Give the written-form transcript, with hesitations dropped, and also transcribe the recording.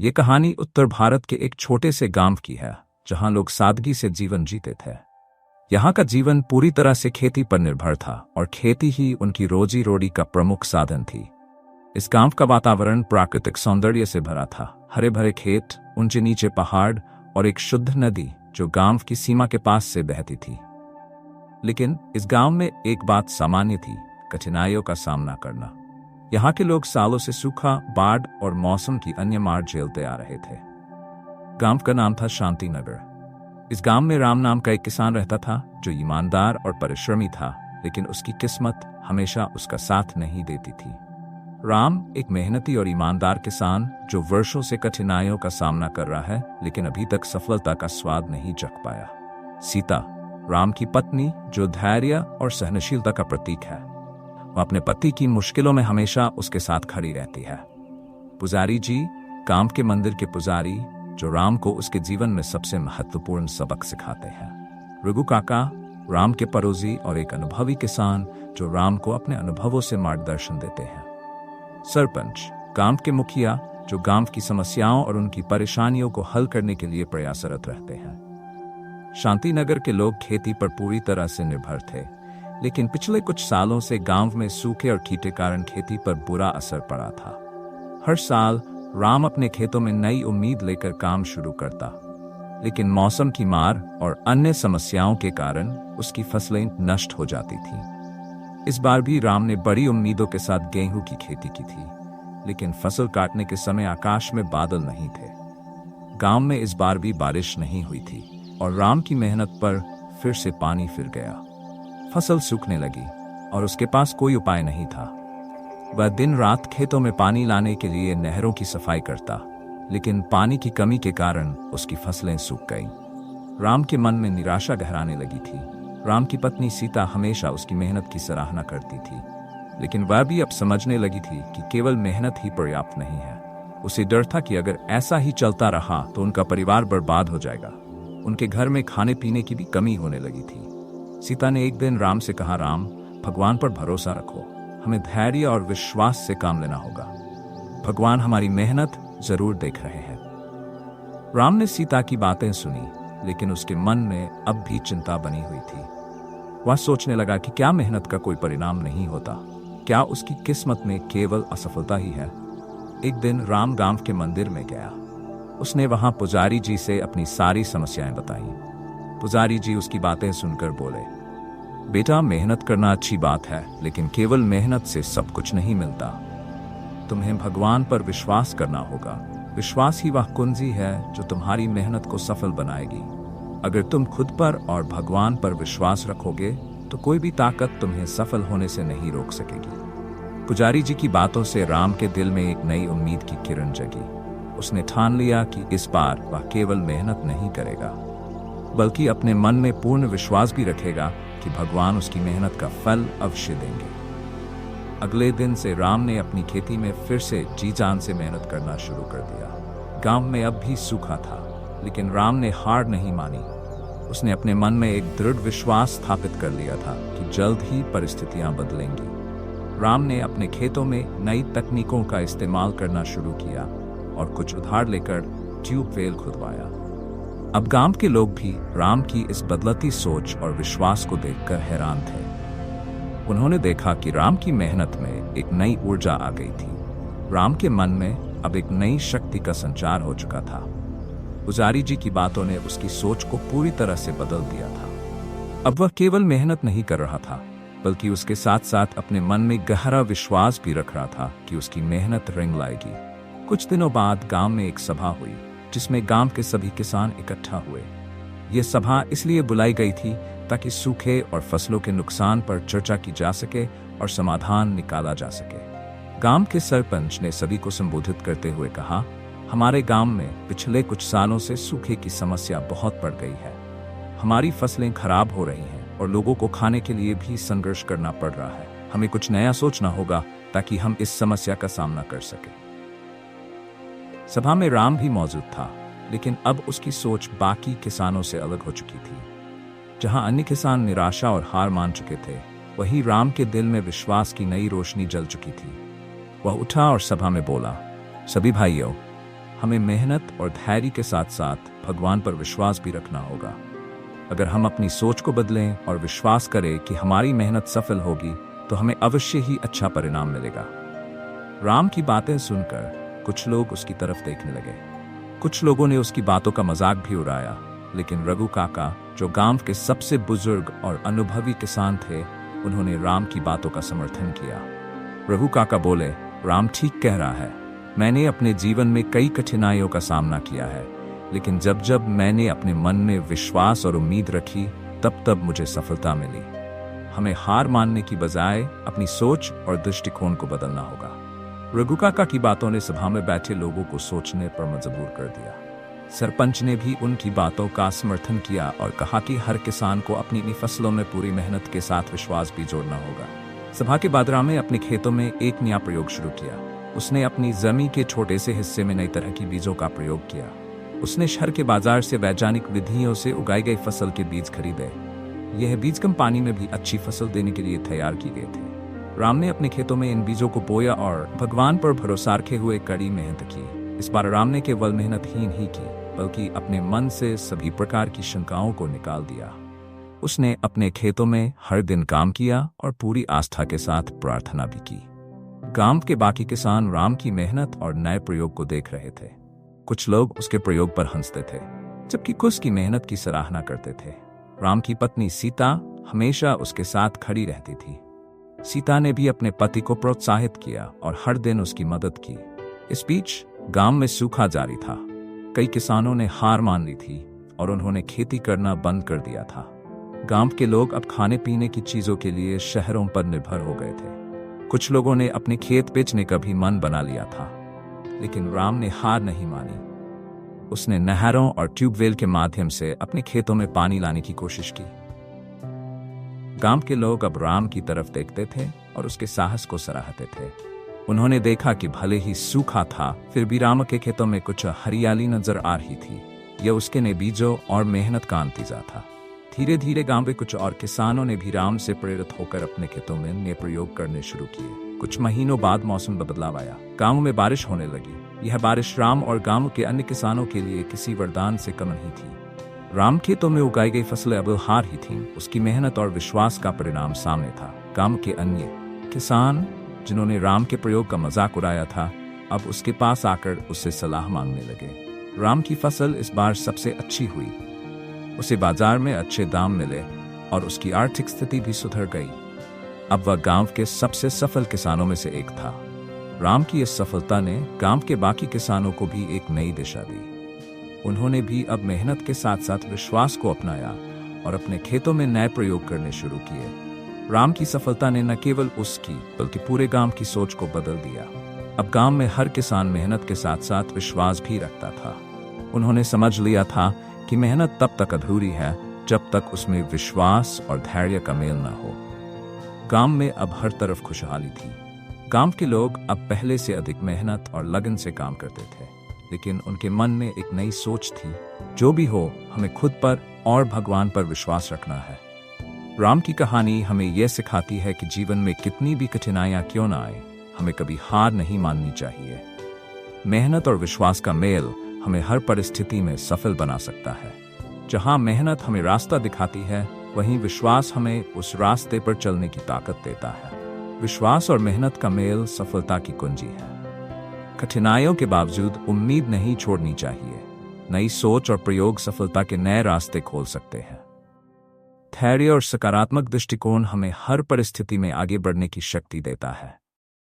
ये कहानी उत्तर भारत के एक छोटे से गांव की है, जहां लोग सादगी से जीवन जीते थे। यहाँ का जीवन पूरी तरह से खेती पर निर्भर था और खेती ही उनकी रोजी रोटी का प्रमुख साधन थी। इस गांव का वातावरण प्राकृतिक सौंदर्य से भरा था। हरे भरे खेत, ऊंचे नीचे पहाड़ और एक शुद्ध नदी जो गांव की सीमा के पास से बहती थी। लेकिन इस गांव में एक बात सामान्य थी, कठिनाइयों का सामना करना। यहाँ के लोग सालों से सूखा, बाढ़ और मौसम की अन्य मार झेलते आ रहे थे। गांव का नाम था शांति नगर। इस गांव में राम नाम का एक किसान रहता था जो ईमानदार और परिश्रमी था, लेकिन उसकी किस्मत हमेशा उसका साथ नहीं देती थी। राम एक मेहनती और ईमानदार किसान जो वर्षों से कठिनाइयों का सामना कर रहा है, लेकिन अभी तक सफलता का स्वाद नहीं चख पाया। सीता, राम की पत्नी, जो धैर्य और सहनशीलता का प्रतीक है, वह अपने पति की मुश्किलों में हमेशा उसके साथ खड़ी रहती है। पुजारी जी, गांव के मंदिर के पुजारी, जो राम को उसके जीवन में सबसे महत्वपूर्ण सबक सिखाते हैं। रघु काका, राम के पड़ोसी और एक अनुभवी किसान जो राम को अपने अनुभवों से मार्गदर्शन देते हैं। सरपंच, गांव के मुखिया, जो गांव की समस्याओं और उनकी परेशानियों को हल करने के लिए प्रयासरत रहते हैं। शांतिनगर के लोग खेती पर पूरी तरह से निर्भर थे, लेकिन पिछले कुछ सालों से गांव में सूखे और कीट के कारण खेती पर बुरा असर पड़ा था। हर साल राम अपने खेतों में नई उम्मीद लेकर काम शुरू करता, लेकिन मौसम की मार और अन्य समस्याओं के कारण उसकी फसलें नष्ट हो जाती थीं। इस बार भी राम ने बड़ी उम्मीदों के साथ गेहूं की खेती की थी, लेकिन फसल काटने के समय आकाश में बादल नहीं थे। गांव में इस बार भी बारिश नहीं हुई थी और राम की मेहनत पर फिर से पानी फिर गया। फसल सूखने लगी और उसके पास कोई उपाय नहीं था। वह दिन रात खेतों में पानी लाने के लिए नहरों की सफाई करता, लेकिन पानी की कमी के कारण उसकी फसलें सूख गईं। राम के मन में निराशा गहराने लगी थी। राम की पत्नी सीता हमेशा उसकी मेहनत की सराहना करती थी, लेकिन वह भी अब समझने लगी थी कि केवल मेहनत ही पर्याप्त नहीं है। उसे डर था कि अगर ऐसा ही चलता रहा तो उनका परिवार बर्बाद हो जाएगा। उनके घर में खाने पीने की भी कमी होने लगी थी। सीता ने एक दिन राम से कहा, राम, भगवान पर भरोसा रखो, हमें धैर्य और विश्वास से काम लेना होगा। भगवान हमारी मेहनत जरूर देख रहे हैं। राम ने सीता की बातें सुनी, लेकिन उसके मन में अब भी चिंता बनी हुई थी। वह सोचने लगा कि क्या मेहनत का कोई परिणाम नहीं होता? क्या उसकी किस्मत में केवल असफलता ही है? एक दिन राम गांव के मंदिर में गया। उसने वहां पुजारी जी से अपनी सारी समस्याएं बताई। पुजारी जी उसकी बातें सुनकर बोले, बेटा, मेहनत करना अच्छी बात है, लेकिन केवल मेहनत से सब कुछ नहीं मिलता। तुम्हें भगवान पर विश्वास करना होगा। विश्वास ही वह कुंजी है जो तुम्हारी मेहनत को सफल बनाएगी। अगर तुम खुद पर और भगवान पर विश्वास रखोगे तो कोई भी ताकत तुम्हें सफल होने से नहीं रोक सकेगी। पुजारी जी की बातों से राम के दिल में एक नई उम्मीद की किरण जगी। उसने ठान लिया कि इस बार वह केवल मेहनत नहीं करेगा, बल्कि अपने मन में पूर्ण विश्वास भी रखेगा कि भगवान उसकी मेहनत का फल अवश्य देंगे। अगले दिन से राम ने अपनी खेती में फिर से जी जान से मेहनत करना शुरू कर दिया। गांव में अब भी सूखा था, लेकिन राम ने हार नहीं मानी। उसने अपने मन में एक दृढ़ विश्वास स्थापित कर लिया था कि जल्द ही परिस्थितियां बदलेंगी। राम ने अपने खेतों में नई तकनीकों का इस्तेमाल करना शुरू किया और कुछ उधार लेकर ट्यूबवेल खुदवाया। अब गांव के लोग भी राम की इस बदलती सोच और विश्वास को देखकर हैरान थे। उन्होंने देखा कि राम की मेहनत में एक नई ऊर्जा आ गई थी। राम के मन में अब एक नई शक्ति का संचार हो चुका था। पुजारी जी की बातों ने उसकी सोच को पूरी तरह से बदल दिया था। अब वह केवल मेहनत नहीं कर रहा था, बल्कि उसके साथ साथ अपने मन में गहरा विश्वास भी रख रहा था कि उसकी मेहनत रंग लाएगी। कुछ दिनों बाद गांव में एक सभा हुई, जिसमें गांव के सभी किसान इकट्ठा हुए। यह सभा इसलिए बुलाई गई थी ताकि सूखे और फसलों के नुकसान पर चर्चा की जा सके और समाधान निकाला जा सके। गांव के सरपंच ने सभी को संबोधित करते हुए कहा, हमारे गांव में पिछले कुछ सालों से सूखे की समस्या बहुत बढ़ गई है। हमारी फसलें खराब हो रही हैं और लोगों को खाने के लिए भी संघर्ष करना पड़ रहा है। हमें कुछ नया सोचना होगा ताकि हम इस समस्या का सामना कर सकें। सभा में राम भी मौजूद था, लेकिन अब उसकी सोच बाकी किसानों से अलग हो चुकी थी। जहां अन्य किसान निराशा और हार मान चुके थे, वहीं राम के दिल में विश्वास की नई रोशनी जल चुकी थी। वह उठा और सभा में बोला, सभी भाइयों, हमें मेहनत और धैर्य के साथ साथ भगवान पर विश्वास भी रखना होगा। अगर हम अपनी सोच को बदलें और विश्वास करें कि हमारी मेहनत सफल होगी तो हमें अवश्य ही अच्छा परिणाम मिलेगा। राम की बातें सुनकर कुछ लोग उसकी तरफ देखने लगे। कुछ लोगों ने उसकी बातों का मजाक भी उड़ाया, लेकिन रघु काका, जो गांव के सबसे बुजुर्ग और अनुभवी किसान थे, उन्होंने राम की बातों का समर्थन किया। रघु काका बोले, राम ठीक कह रहा है। मैंने अपने जीवन में कई कठिनाइयों का सामना किया है, लेकिन जब जब मैंने अपने मन में विश्वास और उम्मीद रखी, तब तब मुझे सफलता मिली। हमें हार मानने की बजाय अपनी सोच और दृष्टिकोण को बदलना होगा। रघु काका की बातों ने सभा में बैठे लोगों को सोचने पर मजबूर कर दिया। सरपंच ने भी उनकी बातों का समर्थन किया और कहा कि हर किसान को अपनी फसलों में पूरी मेहनत के साथ विश्वास भी जोड़ना होगा। सभा के बाद राम ने अपने खेतों में एक नया प्रयोग शुरू किया। उसने अपनी जमीन के छोटे से हिस्से में नई तरह की बीजों का प्रयोग किया। उसने शहर के बाजार से वैज्ञानिक विधियों से उगाई गई फसल के बीज खरीदे। यह बीज कम पानी में भी अच्छी फसल देने के लिए तैयार किए गए थे। राम ने अपने खेतों में इन बीजों को बोया और भगवान पर भरोसा रखे हुए कड़ी मेहनत की। इस बार राम ने केवल मेहनतहीन ही की, बल्कि अपने मन से सभी प्रकार की शंकाओं को निकाल दिया। उसने अपने खेतों में हर दिन काम किया और पूरी आस्था के साथ प्रार्थना भी की। गांव के बाकी किसान राम की मेहनत और नए प्रयोग को देख रहे थे। कुछ लोग उसके प्रयोग पर हंसते थे, जबकि कुछ की मेहनत की सराहना करते थे। राम की पत्नी सीता हमेशा उसके साथ खड़ी रहती थी। सीता ने भी अपने पति को प्रोत्साहित किया और हर दिन उसकी मदद की। इस बीच गांव में सूखा जारी था। कई किसानों ने हार मान ली थी और उन्होंने खेती करना बंद कर दिया था। गांव के लोग अब खाने पीने की चीजों के लिए शहरों पर निर्भर हो गए थे। कुछ लोगों ने अपने खेत बेचने का भी मन बना लिया था, लेकिन राम ने हार नहीं मानी। उसने नहरों और ट्यूबवेल के माध्यम से अपने खेतों में पानी लाने की कोशिश की। गांव के लोग अब राम की तरफ देखते थे और उसके साहस को सराहते थे। उन्होंने देखा कि भले ही सूखा था, फिर भी राम के खेतों में कुछ हरियाली नजर आ रही थी। यह उसके नए बीजों और मेहनत का नतीजा था। धीरे धीरे गांव के कुछ और किसानों ने भी राम से प्रेरित होकर अपने खेतों में नए प्रयोग करने शुरू किए। कुछ महीनों बाद मौसम में बदलाव आया। गांव में बारिश होने लगी। यह बारिश राम और गांव के अन्य किसानों के लिए किसी वरदान से कम नहीं थी। राम खेतों में उगाई गई फसलें अब हार ही थीं। उसकी मेहनत और विश्वास का परिणाम सामने था। गांव के अन्य किसान, जिन्होंने राम के प्रयोग का मजाक उड़ाया था, अब उसके पास आकर उससे सलाह मांगने लगे। राम की फसल इस बार सबसे अच्छी हुई। उसे बाजार में अच्छे दाम मिले और उसकी आर्थिक स्थिति भी सुधर गई। अब वह गांव के सबसे सफल किसानों में से एक था। राम की इस सफलता ने गांव के बाकी किसानों को भी एक नई दिशा दी। उन्होंने भी अब मेहनत के साथ साथ विश्वास को अपनाया और अपने खेतों में नए प्रयोग करने शुरू किए। राम की सफलता ने न केवल उसकी बल्कि पूरे गांव की सोच को बदल दिया। अब गांव में हर किसान मेहनत के साथ साथ विश्वास भी रखता था। उन्होंने समझ लिया था कि मेहनत तब तक अधूरी है जब तक उसमें विश्वास और धैर्य का मेल न हो। गांव में अब हर तरफ खुशहाली थी। गांव के लोग अब पहले से अधिक मेहनत और लगन से काम करते थे, लेकिन उनके मन में एक नई सोच थी। जो भी हो, हमें खुद पर और भगवान पर विश्वास रखना है। राम की कहानी हमें यह सिखाती है कि जीवन में कितनी भी कठिनाइयां क्यों ना आए, हमें कभी हार नहीं माननी चाहिए। मेहनत और विश्वास का मेल हमें हर परिस्थिति में सफल बना सकता है। जहां मेहनत हमें रास्ता दिखाती है, वहीं विश्वास हमें उस रास्ते पर चलने की ताकत देता है। विश्वास और मेहनत का मेल सफलता की कुंजी है। कठिनाइयों के बावजूद उम्मीद नहीं छोड़नी चाहिए। नई सोच और प्रयोग सफलता के नए रास्ते खोल सकते हैं। धैर्य और सकारात्मक दृष्टिकोण हमें हर परिस्थिति में आगे बढ़ने की शक्ति देता है।